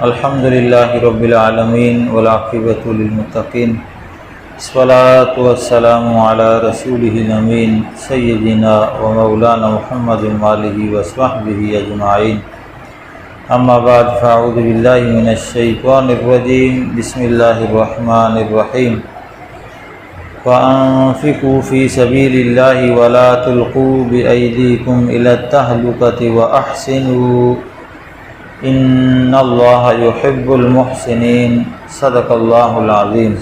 الحمد للہ رب العالمین والعاقبۃ للمتقین الصلاۃ والسلام علی رسولہ الامین سیدنا و مولانا محمد وآلہ وصحبہ اجمعین اما بعد فاعوذ باللہ من الشیطان الرجیم بسم اللہ الرحمن الرحیم وَأَنفِقُوا فِي سَبِيلِ اللَّهِ وَلَا تُلْقُوا بِأَيْدِيكُمْ إِلَى التَّهْلُكَةِ وَأَحْسِنُوا إِنَّ اللَّهَ يُحِبُّ الْمُحْسِنِينَ صدق اللہ العظیم۔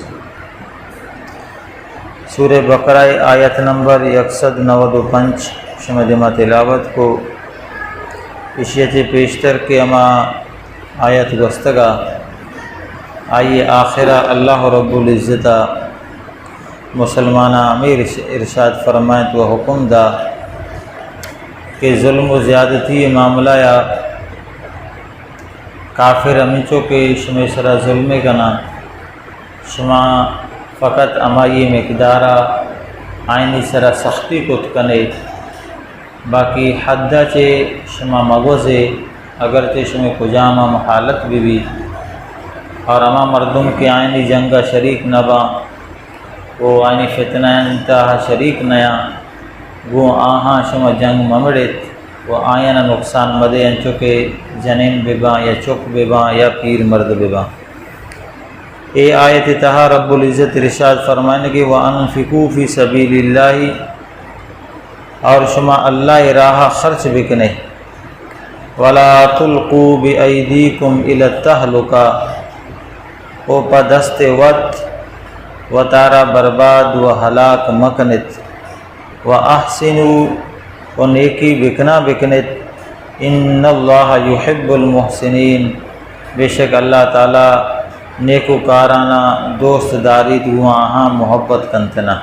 سورہ بقرہ آیت نمبر 195 شمع جمع تلاوت کو اشیت پیشتر کے اما آیت گستگا آئیے آخرہ اللہ رب العزت مسلمانہ امیر ارشاد فرمائیں تو حکم دا کہ ظلم و زیادتی معاملہ یا کافر امیچو کے شمع سرا ظلم کنا شما فقط امائی مقدارہ آئینی سرا سختی کت کنے باقی حدہ چے شما مغوزے اگرچہ شما کجامہ محالت بھی اور اما مردم کے آئینی جنگا شریک نبا وہ آئینی فتنہ انتہا شریک نیا وہ آہاں شما جنگ ممڑت وہ آئینہ نقصان مدے انچو کے جنین ببا یا چک ببا یا پیر مرد ببا۔ اے آیت تہا رب العزت ارشاد فرمائنے کہ وَأَنفِقُوا فِي سَبِيلِ اللَّهِ اور شما اللہ راہ خرچ بکنے وَلَا تُلْقُوا بِأَيْدِيكُمْ إِلَى التَّهْلُكَةِ او پا دست وقت و تارا برباد و ہلاک مکنت و احسنوا و نیکی بکنا بکنت ان اللہ یحب المحسنین بے شک اللہ تعالی نیکو کارانہ دوست داری دعاہاں محبت کنتنا۔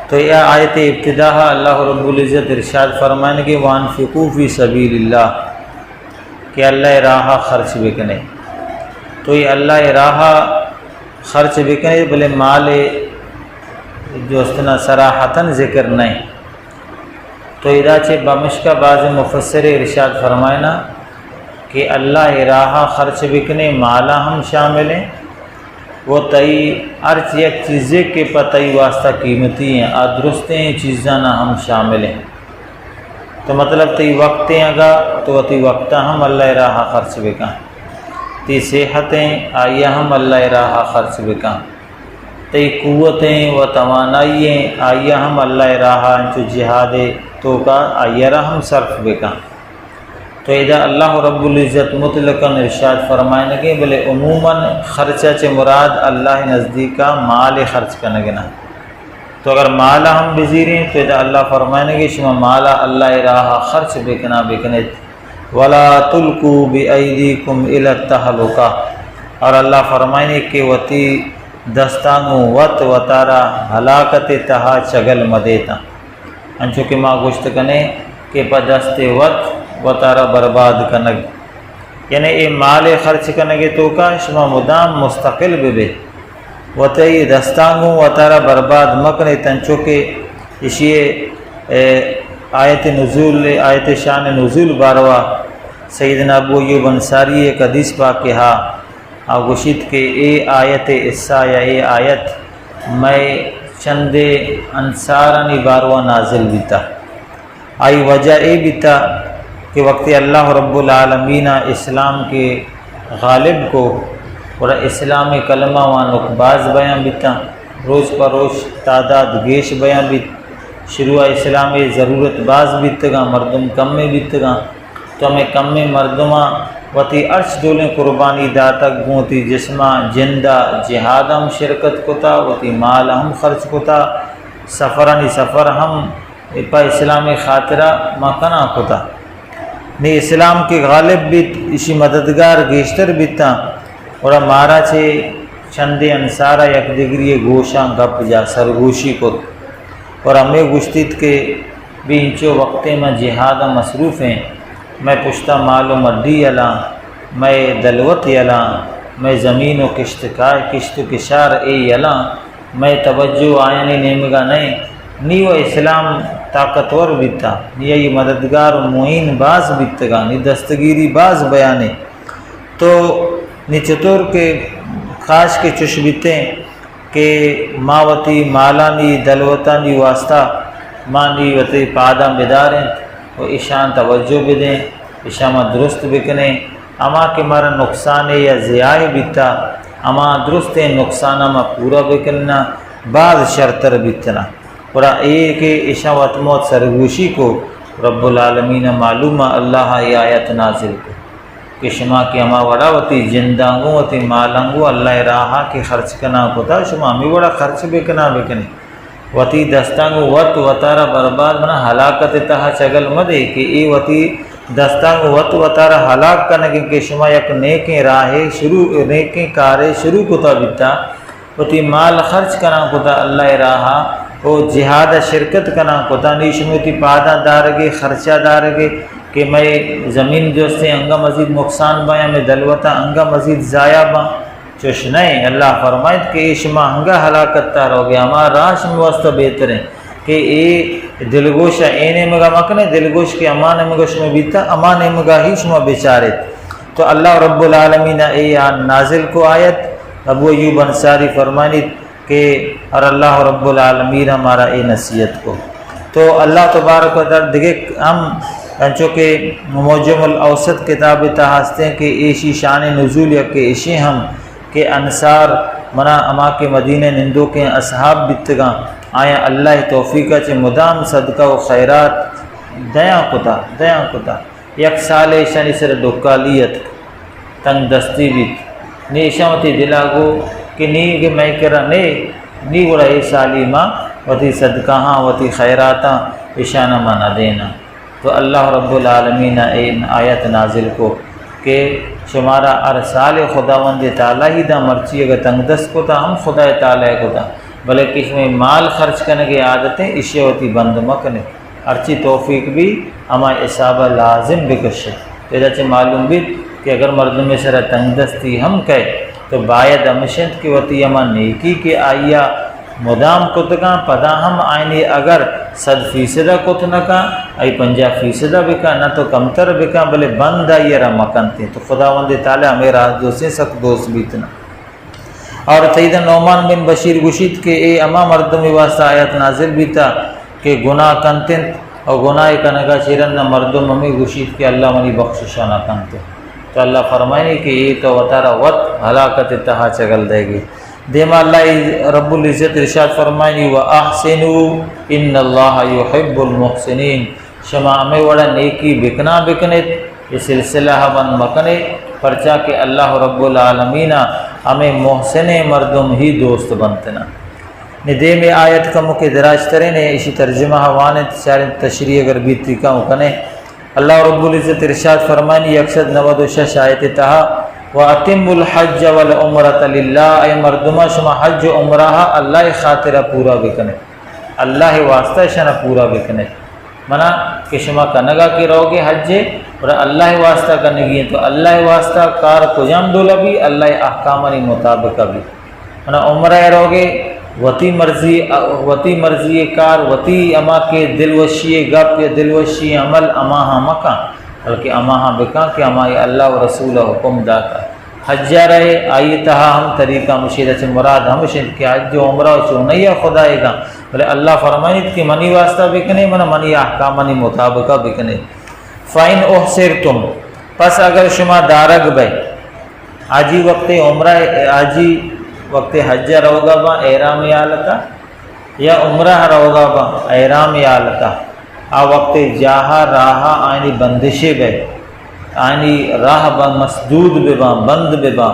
تو یہ آیت ابتداء اللہ رب العزت ارشاد فرمائنے کہ وَأَنفِقُوا فِي سَبِيلِ اللَّهِ کہ اللہ راہ خرچ بکنے۔ تو یہ اللہ راہ خرچ بکنے بلے مال جو استنا صراحتاً ذکر نہیں تو ادا چھے بمشکہ بعض مفسر ارشاد فرمائنا کہ اللہ راہ خرچ بکنے مالا ہم شامل ہیں وہ تئی ارچ یک چیزیں کے پتئی واسطہ قیمتی ہیں درستیں چیزاں نہ ہم شامل ہیں تو مطلب تی وقتیں اگا تو تی وقتہ ہم اللہ راہ خرچ بکاں تی صحتیں آئیہ ہم اللہ راہ خرچ بکاں تی قوتیں و توانائییں آئیہ ہم اللہ راہ انچو جہاد تو کا آئیہ راہ ہم صرف بکاں۔ تو اذا اللہ رب العزت مطلقاً ارشاد فرمائنے کہ بلے عموماً خرچہ چے مراد اللہ نزدیکا مال خرچ کرنے گنا تو اگر مالا ہم بزیریں تو اذا اللہ فرمائنے کہ شما مالا اللہ راہ خرچ بکنا بکنت وَلَا تُلْقُوا بِأَيْدِيكُمْ إِلَى التَّهْلُكَةِ اور اللہ فرمائنے کہ وتی دستانو وط وطارا ہلاکت تہا چگل مدیتا انچو کہ ماں گوشت کنے کہ پا دست وط وطارا برباد کنگ یعنی اے مال خرچ کنگے تو کا شما مدام مستقل بے وطی دستانو وطارا برباد مکنے تنچو کہ اسی آیت نزول آیت شان نزول باروا سیدنا ابو ایوب انصاری ایک حدیث پاک کہا آگوشید کہ اے آیت اسا یا اے آیت میں چند انصارانی باروا نازل بیتا آئی وجہ اے بیتا کہ وقت اللہ رب العالمین اسلام کے غالب کو اور اسلام کلمہ و نقباز بیان بیتا روز پر روز تعداد گیش بیان بیت شروع اسلام ضرورت باز بیتگا مردم کم میں بیتگا تو ہمیں کم میں مردمہ وتی عرش دولیں قربانی داتک گونتی جسمہ جندہ جہاد ہم شرکت کتا وتی مال ہم خرچ کتا سفرانی سفر ہم پا اسلام خاطرہ مکنا کتا نے اسلام کے غالب بیت اسی مددگار گیشتر بیتا اور مارا چھے چندے انصارہ یک دگری گوشاں گپ جا سرگوشی کت اور ہمیں گشتید کے بھی انچو وقتے میں جہادہ مصروف ہیں میں پشتہ مال و مڈی علاں میں دلوت علاں میں زمین و کشت و کشار اے علاں میں توجہ آیانی نیمگا نہیں نی و اسلام طاقتور بیتا نی ای مددگار و معین باز بیتگا نی دستگیری باز بیانے تو نیچتور کے خاص کے چشبتیں کہ ماوتی مالانی دلوتانی واسطہ مانی وتی پادا بداریں و ایشان توجہ بدیں ایشاما درست بکنے اما کے مارا نقصان یا ضیاء بیتا اما درست نقصان ما پورا بکلنا بعض شرطر بیتنا اور اے کہ ایشا وطموت سرگوشی کو رب العالمین معلومہ اللہ ای آیت نازل کو کہ شما کی اما وڑا وتی جندانگو وتی مالانگو اللہ راہا کے خرچ کنا کتا شما ہمی وڑا خرچ بکنا بکنے وتی دستانگو وط وطارا برباد منا ہلاکت تہا چگل مدے کہ ای وتی دستانگو وط وطارا ہلاک کنگے کہ شما یک نیکیں راہے شروع نیکیں کارے شروع کتا بیتا وتی مال خرچ کنا کتا اللہ راہا او جہاد شرکت کنا کتا نیشموتی پادا دارگے خرچہ دارگے کہ میں زمین جو سے انگا مزید نقصان بایا میں دلوتا انگا مزید ضائع با چوش نہیں اللہ فرمائد کہ اے شما انگا ہلاکت تار ہو گیا ہمارا راش میں واسطہ بہتر ہے کہ اے دلگوشہ اینے مگا مکنے دلگوش کے امان مگا شما بیتا امان مگا ہی شما بیچارت تو اللہ رب العالمین اے نازل کو آیت ابو ایوب انصاری فرمائد کہ اور اللہ رب العالمین ہمارا اے نصیحت کو تو اللہ تبارک و تعالی دیکھے ہم چونکہ موجم الاوسط کتاب تحاستے ہیں کہ ایشی شان نزول یا کہ ایشی ہم کہ انصار منا اما کے مدینہ نندوں کے اصحاب بتگاں آیا اللہ توفیقہ چے مدام صدقہ و خیرات دیاں کتا یک سال ایشانی سر دکالیت تنگ دستی بیت نی ایشاوتی دلاغو کہ نی کہ میں کرا نی گوڑا ای سالی ماں وتی صدقہ ہاں وتی خیراتاں ایشانہ مانا دینا تو اللہ رب العالمین این آیت نازل کو کہ شمارا ارسال خداوند تعالیٰ ہی دا مرچی اگر تنگ دست کو تا ہم خدا تعالیٰ کو تا بلکہ اس میں مال خرچ کرنے کی عادتیں اشیاوتی بند مکنے ارچی توفیق بھی اما اصابہ لازم بکشے تو چھ معلوم بھی کہ اگر مردم میں سر تنگ دستی ہم کہے تو باید امشند کی وتی اما نیکی کے آئیا مدام کتگاں پدا ہم آئینی اگر 100% کتنکا ای 50% بکا نہ تو کمتر بکا بلے بند آئی را مکنتے تو خداوند تعالیٰ میرا دوستے سک دوست بیتنا اور سیدہ نعمان بن بشیر گشید کہ اے اما مردمی واسطہ آیت نازل بیتا کہ گناہ کنتن اور گناہ کنگا چیرن مردم ہمیں گشید کہ اللہ منی بخششانہ کنتے تو اللہ فرمائنی کہ یہ تو وطارہ وط ہلاکت تہا چگل دے گی دیما اللہ رب العزت ارشاد فرمائنی وَأَحْسِنُوا إِنَّ اللَّهَ يُحِبُّ الْمُحْسِنِينَ شما ہمیں وڑا نیکی بکنا بکنت یہ سلسلہ ہم مکنے پرچا کہ اللہ رب العالمین ہمیں محسن مردم ہی دوست بنتنا ندے میں آیت کا مکہ دراج ترین اسی ترجمہ حوانت چارن تشریح اگر بیتی کا مکنے اللہ رب العزت ارشاد فرمائنی 196 آیت تہا وَأَتِمُّ الْحَجَّ وَالْعُمْرَةَ لِلَّهِ اے مردمہ شما حج و عمرہ اللہ خاطرہ پورا بکنے اللہ واسطہ شنا پورا بکنے منا کہ شما کنگا کی رہو گے حج اور اللہ واسطہ کنگی تو اللہ واسطہ کار کجام دولا بھی اللہ احکامانی مطابق بھی منا عمرہ رہو گے وتی مرضی کار وتی اما کے دلوشی گپ یا دلوشی عمل اما ہاں مکان بلکہ اما ہاں بکا کہ اما اللہ و رسول حکم داتا حجہ رہے آئی تہا ہم طریقہ مشیدہ سے مراد ہمشن کہ حج و عمرہ چونیہ خدای گا بلے اللہ فرمائنیت کہ منی واسطہ بکنے منی احکام منی مطابقہ بکنے فَإِنْ أُحْسِرْتُمْ پس اگر شما دارگ بے آجی وقت عمرہ آجی وقت حجہ روگا با احرام آلتا یا عمرہ روگا با احرام آلتا آ وقت جاہا راہا آئینی بندشے بے آئینی راہ با مسدود بے با بند بے با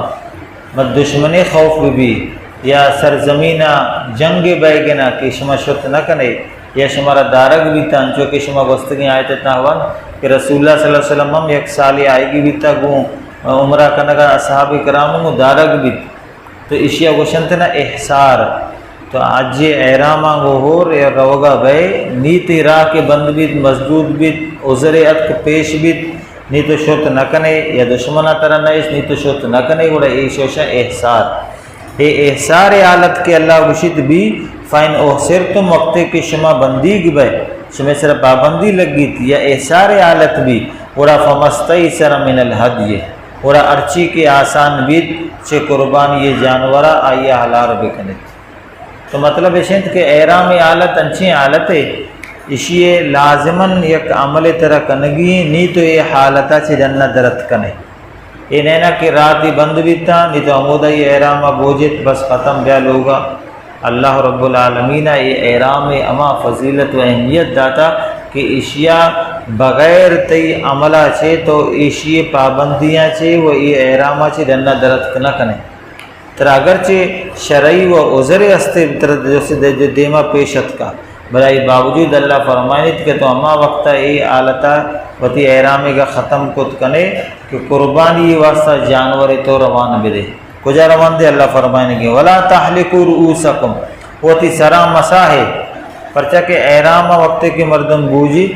مد دشمن خوف بھی یا سرزمین جنگ بے گنا کہ شما شرط نہ کنے یا شمارا دارگ بھی تانچو کہ شما گستگی آیت تاہوان کہ رسول اللہ صلی اللہ علیہ وسلم ہم یک سالی آئے گی بھی تا گوں عمرہ کنگا اصحاب کراموں دارگ بھی تو اشیاء گوشنتنا احسار تو آج احراما گوہور یا روگا بے نیتی راہ کے بند بیت مسدود بیت عذر اتک پیش بیت نی تو شرط نکنے یا دشمنہ طرح نئیش نی تو شرط نکنے گوڑا ایشوشا احسار اے احسار حالت کے اللہ گشت بھی فائن احسر تم وقتے کے شما بندی گی بے شما سر پابندی لگی تھی یا احسار حالت بھی گوڑا فمستی سر من الحدی اور ارچی کے آسان بیت چے قربان یہ جانورہ آئیے حلار بکنے. تو مطلب اشنت کہ احرام حالت انچی حالت ہے اشیے لازماً یک عمل طرح کنگی نی تو یہ حالتا چے جنہ درت کنے. یہ نینا کہ راتی بند بیتا نی تو عمودہ یہ احرام بوجت بس ختم بیا لوگا. اللہ رب العالمین یہ احرام اما فضیلت و اہمیت داتا کہ اشیاء بغیر تی عملہ چھے تو اشیاء پابندیاں چھے و یہ احرامہ چھے جنہ درت نہ کنے. تر اگرچہ شرعی و عذر استے جو دیما پیشت کا بلائی باوجود اللہ فرمائنیت کہ تو اما وقتا ای آلتا وطی احرامی کا ختم کت کنے کہ قربانی واسطہ جانور تو روان بدے. کجا روان دے اللہ فرمائنے گے وَلَا تَحْلِقُوا رُؤُوسَكُمْ وطی سرا مسا ہے پرچہ کہ احرام وقت کی مردم بوجی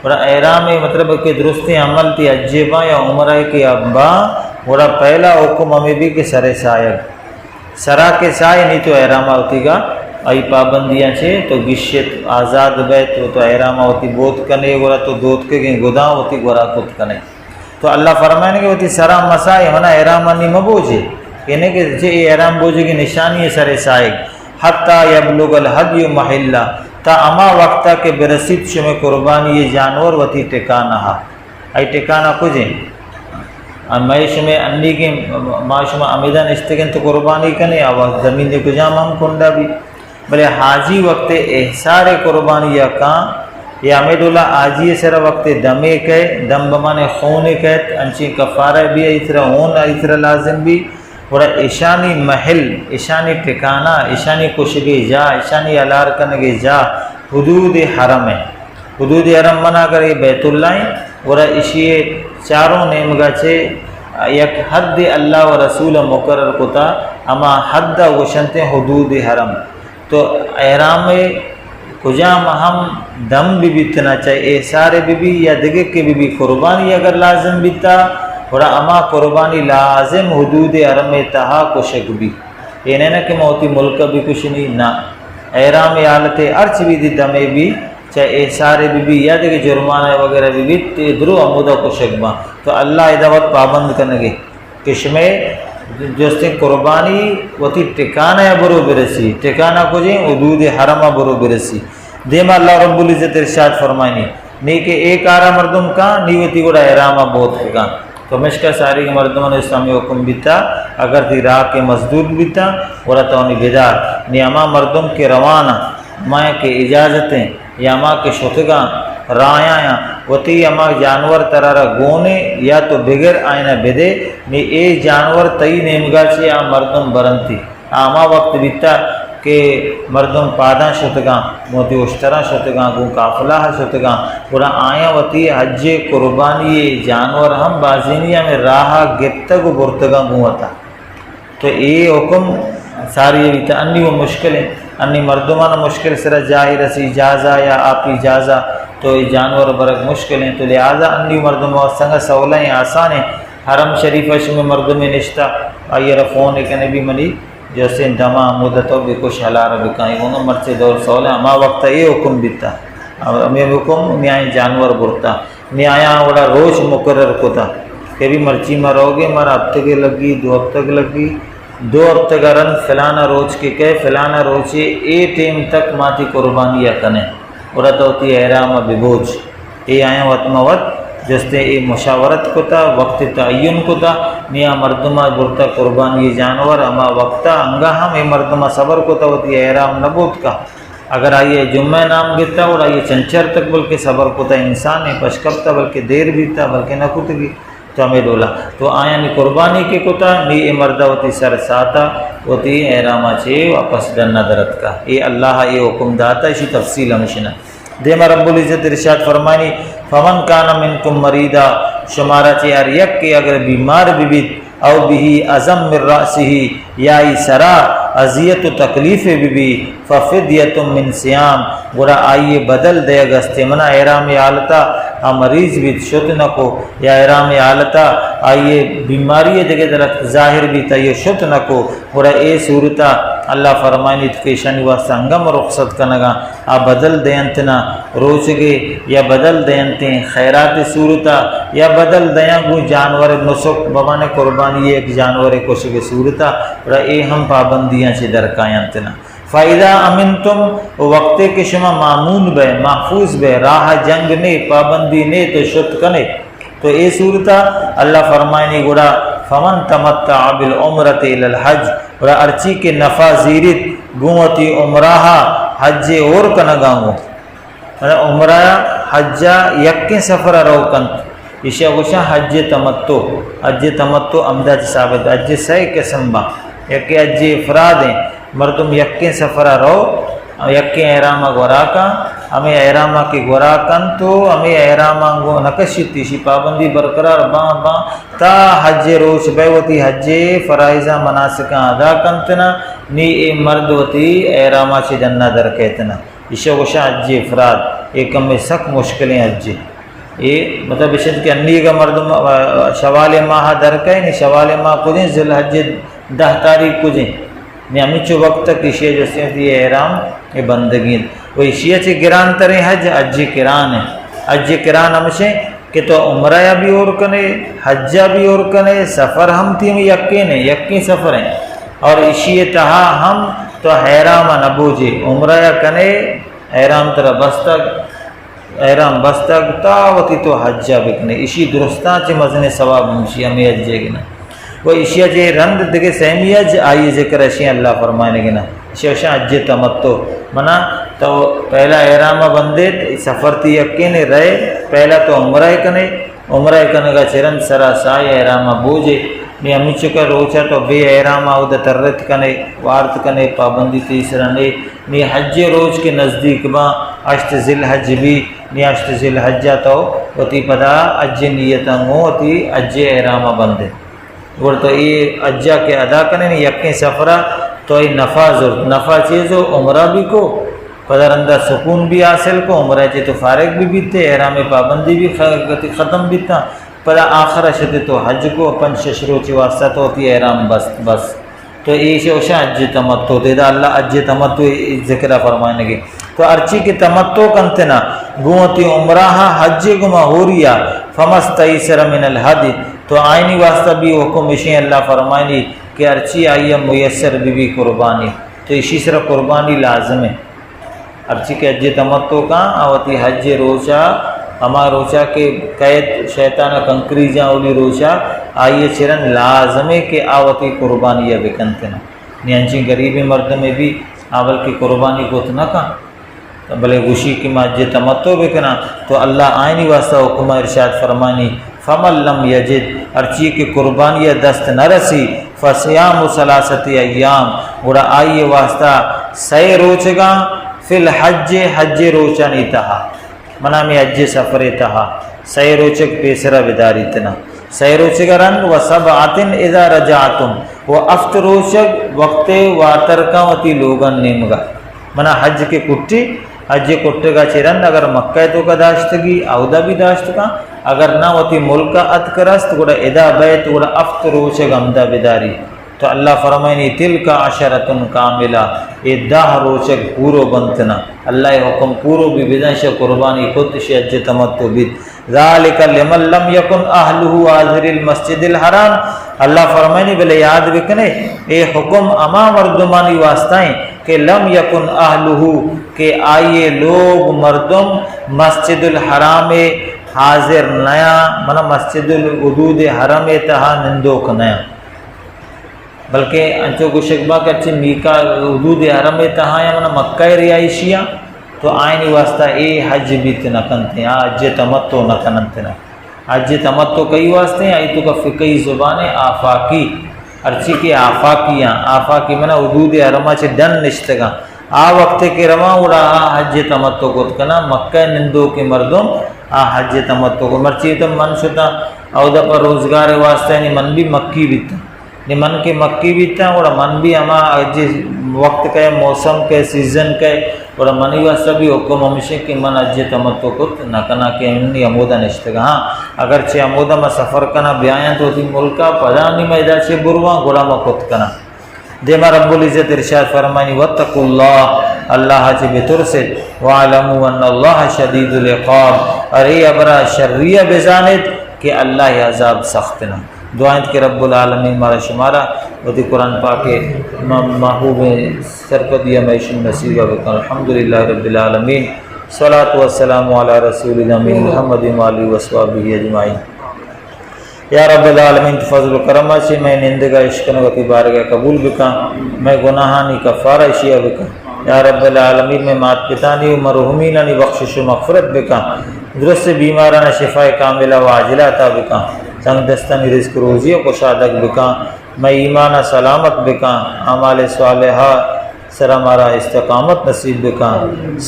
اور احرام مطلب کہ درستی عمل تی عجیبہ یا عمرہ کی ابا اور پہلا حکم ہمیں بھی کہ سر سائے سرا کے سائے نہیں تو احرامہ ہوتی گا ای پابندیاں چھے تو گشت آزاد بیت تو احرامہ ہوتی بوت کنے گورا تو دوت کے گئیں گداں ہوتی گورا کت کنے. تو اللہ فرمائنے کہ ہوتی سرا مسائے ہونا احرامہ نہیں مبوجے کہنے کہ جے احرام بوجھے کی نشانی ہے سر سائے حتیٰ یبلغ الحدی محلہ تا اما وقتا کے برسید شمی قربانی یہ جانور وتی ٹکانہ ہا ای ٹکانہ کجیں معیش میں انی کے معاش میں امیدہ نشتگن تو قربانی کنے آواز زمین دے کجام ہم کنڈا بھی بلے حاجی وقت احسار قربانی یا کان یا امید اللہ آجی سر وقت دمے کہے دم بمانے خونے کہت انچی کفارہ بھی ایسرا ہون ایسرا لازم بھی اور ایشانی محل ایشانی ٹھکانہ ایشانی کشگے جا ایشانی علار کنگے جا حدود حرم ہے. حدود حرم منا کرے بیت اللہ اور اشیے چاروں نیمگا چھے یک حد اللہ و رسول مقرر کتا اما حد وشنتے حدود حرم. تو احرام کجام ہم دم بھی بیتنا چاہیے احسار بھی یا دگے کے بھی قربانی اگر لازم بیتا اور اما قربانی لازم حدود حرم تہا کشک بھی یہ نہیں کہ موتی ملک بھی کچھ نہیں نہ احرام حالت ارچ بھی دی دمے بھی چاہے احسار بھی یا دیکھ جرمانہ وغیرہ بھی درو عمودہ کشک با. تو اللہ ادوت پابند کرنے گے کشمے جوستے قربانی وتی ٹکانہ برو برسی ٹکانہ کو جیں حدود حرمہ برو برسی. دیما اللہ رب العزت ارشاد فرمائنی نی کہ ایک آرہ مردم کا نی وتی گوڑا احرامہ بہت کا تو مشکہ ساری کے مردمان اسلامی حکم بیتا اگر تی راہ کے مزدور بیتا اور تونی بیدار نی اما مردم کے روانہ مائیں کے اجازتیں یا اما کے شتگاں رایاں وتی اما جانور ترارا گونے یا تو بغیر آئینہ بدے نی اے جانور تئی نیمگا چی آ مردم برنتی اما وقت بیتا کہ مردم پاداں شتگاں موتی اشترا شتگاں گو قافلہ شتگاں پورا آیا وتی حج قربانی جانور ہم بازینیا میں راہا گپتگ برتگاں گوتا. تو یہ حکم ساری بیتا انی وہ مشکل ہے انی مردمان مشکل سر جاہی رسی اجازہ یا آپی اجازہ تو یہ جانور برک مشکل ہیں. تو لہذا انی مردم سنگا سولہیں آسان ہیں. حرم شریف میں مردم نشتہ آئیے رفون ایک نبی منی جیسے دما مدتوں بھی کچھ حلار بکائیں ہونا مرچے دور سولیں اما وقت یہ حکم بیتا ہمیں حکم نیائیں جانور برتا نیایا وڑا روز مقرر کتا کہ بھی مرچی مروگے مارا ہفتے کے لگی 2 ہفتہ کے لگی 2 ہفتہ کا رن فلانا روز کے کہے فلانا روز سے اے ٹیم تک ماتی قربانی یا کنے اور تو ہوتی احرام ببوج اے آیا وطمہ وط جستے اے مشاورت کتا وقت تعین کتا نیا مردمہ برتا قربانی جانور اما وقتا انگا ہم اے مردمہ صبر کتا ہوتی احرام نبوت کا اگر آئیے جمعہ نام گتا اور آئیے چنچر تک بلکہ صبر کتا انسان ہے پشکبتا بلکہ دیر بیتا بلکہ نہ کتگی تو ہمیں دولا تو آیا نی قربانی کے کتا نی اے مردہ ہوتی سر ساتا ہوتی احرامہ چھے واپس ڈنہ درد کا اے اللہ اے حکم داتا اسی تفصیل ہمشنہ. دیما رب العزت ارشاد فرمانی فمن کانا منکم مریدا شمارا چے ہر یک کے اگر بیمار بیت او بھی ازم من رأسی یا ای سرا اذیت و تکلیف بھی ففدیت من صیام گرا آئیے بدل دے گستے منا احرام حالتا مریض بھی شت نہ کو یا احرام حالتا آئیے بیماری جگہ درخت ظاہر بھی تا یہ شت نہ کو گوڑا اے صورتا اللہ فرمائنی پیشانی واسطہ انگم رخصت کنگا آ بدل دینتنا روچگے یا بدل دینتے خیرات صورتا یا بدل دیاں گو جانور نسک بمانے قربانی ایک جانور کوشگے صورتا گوڑا اے ہم پابندیاں چھ درکایانتنا فائدہ امنتم وقت کے شما معمون بے محفوظ بے راہ جنگ نے پابندی نے تو شت کنے تو اے صورتا اللہ فرمائنی گوڑا فمن تمتع بالعمرۃ الی الحج گوڑا ارچی کے نفع زیرت گوتی عمرہ حج اور کنگاؤں عمرہ حجہ یکیں سفر رو کنت اشیاء گوشا حج تمتع امداد ثابت حج سائے قسم با یکی حج افراد ہیں مردم یکیں سفر رو یکیں احرامہ گوراکا ہمیں احرامہ کی گوراکن تو ہمیں احرامہ گو نکشتی شی پابندی برقرار تا حج روش بیوتی حج فرائضہ مناسکاں ادا کنتنا نی اے مرد وتی احرامہ چی جنہ در کہتنا اشیاء گوشا حج افراد ایک میں سخت مشکلیں حج یہ مطلب اشد کہ انی کا مردم شوال ماہ در کہیں نہیں شوال ماہ کجیں ذی الحج 10 تاریخ کجیں نہیں ہمیں چو وقت تک اشیاء جیسے یہ احرام یہ بندگین وہ اشیاء چے گران ترے حج کران ہے حج کران ہمشے کہ تو عمرہ بھی اور کنے حجہ بھی اور کنے سفر ہم تھی ہمیں یقین سفر ہیں اور اشیاء تہا ہم تو احرام نبوجے عمرہ کنے احرام ترہ بستگ تاوتی تو حجہ بکنے اسی درستان چے مزن ثواب ہمشی ہمیں حجے گنا وہ اشیاء جے رند دکھے سہمی حج آئی ذکر اشیاء اللہ فرمائنے گنا اشیاء حج تمتع منا تو پہلا احرامہ بندے سفر تی یقین رہے پہلا تو عمرہ کنے گا چرن سرا سائے احرامہ بوجھے نی ہمیں چکا روچا تو بے احرامہ او دا ترت کنے وارت کنے پابندی تیسرا نی حج روچ کے نزدیک با اشت ذی الحج بھی نی اشت ذی الحجہ تو وتی پدا اج نیتا مو وتی اج احرامہ بندے اور تو یہ اجا کے ادا کرنے نہیں یقین سفرہ تو یہ نفع چیز ہو عمرہ بھی کو قدر اندر سکون بھی حاصل کو عمرہ چیز تو فارغ بھی بیتے احرام پابندی بھی ختم بیتا پدا آخر شد تو حج کو اپن ششرو چی واسطہ تو ہوتی احرام بس تو یہ شوشا حج تمتع دے دا اللہ حج تمتع ذکرہ فرمائنے گے تو ارچی کی تمتع کنتنا گوتی عمرہ حج گما ہو ریا فمستیسر من الحدی تو آئینی واسطہ بھی حکم اشیں اللہ فرمائنی کہ ارچی آئیے میسر بھی قربانی تو اسی طرح قربانی لازم ہے ارچی کے حج تمتع کا آوتی حج روچا ہما روچا کے قید شیطان کنکری جاں اولی روچا آئیے چرن لازم ہے کہ آوتی قربانی بکنتنا نیانچی غریبی مرد میں بھی آول کی قربانی کو اتنا کا بلے گوشی کی حج تمتع بکنا تو اللہ آئینی واسطہ حکم ارشاد فرمانی فمن لم یجد ارچی کی قربانی دست نہ رسی فصیام ثلاثۃ ایام گوڑا آئیے واسطہ سے روچگا فی الحج حج روچا نہیں تہا منا میں حج سفر تہا سے روچک پیسرا بداری تنا سے روچگا رنگ و سبعۃ اذا رجعتم و افت روچک وقت واترکا وتی لوگن نیمگا منا حج کے کٹی حج کٹے گا چرن اگر مکہ تو کا داشتگی اودا بھی داشت کا اگر نہ ہوتی ملک ات کرست گوڑا ادا بیت گوڑا افت روچگ امدہ بداری تو اللہ فرمائنی تل کا عشرتن کاملہ یہ 10 روچگ پورو بنتنا اللہ حکم پورو بھی بدنش قربانی خودش حج تمتع بید ذالک لمن لم یکن اہلہ حاضر المسجد الحرام اللہ فرمائنی بلے یاد بکنے اے حکم اما مردمانی واسطائیں کہ لم یکن اہلہ کہ آئیے لوگ مردم مسجد الحرام حاضر نیا منا مسجد الحدود حرم تہا نندوک نیا بلکہ انچو کو شکبہ کہ اچھے میکا حدود حرم تہا یا منا مکہ ریائشیاں تو آئینی واسطہ اے حج بیت نکنتے ہیں حج تمتع نکنتے ہیں حج تمتع کئی واسطے ہیں آئی تو کا فقہی زبان آفاقی ارچی کے آفاقی منا حدود حرمہ چے ڈن نشتگا وقت کے رواں اڑا حج تمتع کو کنا مکہ نندو کے مردم حج تمتع کو مرچی تم من شتا او دا پر روزگار واسطہ نی من بھی مکی بیتا نی من کے مکی بیتا اور من بھی اما حج وقت کے موسم کے سیزن کے اور منی واسطہ بھی حکم ہمیشہ کہ من اج تمتو کت نہ کنا کہ انہی عمودہ نشتگا ہاں اگرچہ عمودہ میں سفر کنا بیاں تو تھی ملکہ پدانی میدہ چھ بروان گوڑا میں کت کنا دیما رب العزت ارشاد فرمائنی واتقوا اللہ اللہ چھ بترسد وعلموا ان اللہ شدید العقاب ارے ابرا شریع بزانت کہ اللہ عذاب سختنا دعائیں کہ رب العالمین مارا شمارا ودی قرآن پاک محبوب سرپدیہ میشن نصیبہ بکن الحمدللہ رب العالمین صلاۃ والسلام علی رسول الامین محمد علی وصحبہ اجمعین یا رب العالمین فضل و کرم سے میں نندگا عشقن وقتی بارگاہ قبول بکا میں گناہانی کفارہ اشیاء بکا یا رب العالمین میں مات پتانی و مرحومینانی بخشش و مغفرت بکا درست بیمارانہ شفاء کاملہ و عاجلہ عطا بکا تنگ دستانی رزق روزی و کشادک بکا میں ایمان سلامت بکا اعمال صالحہ سر ہمارا استقامت نصیب بکا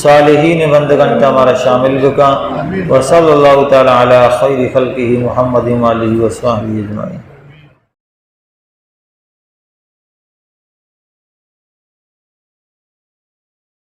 صالحین بندگان تا ہمارا شامل بکا وصلی اللہ تعالی علی خیر خلقہ محمد علیہ وصحبہ اجمعین.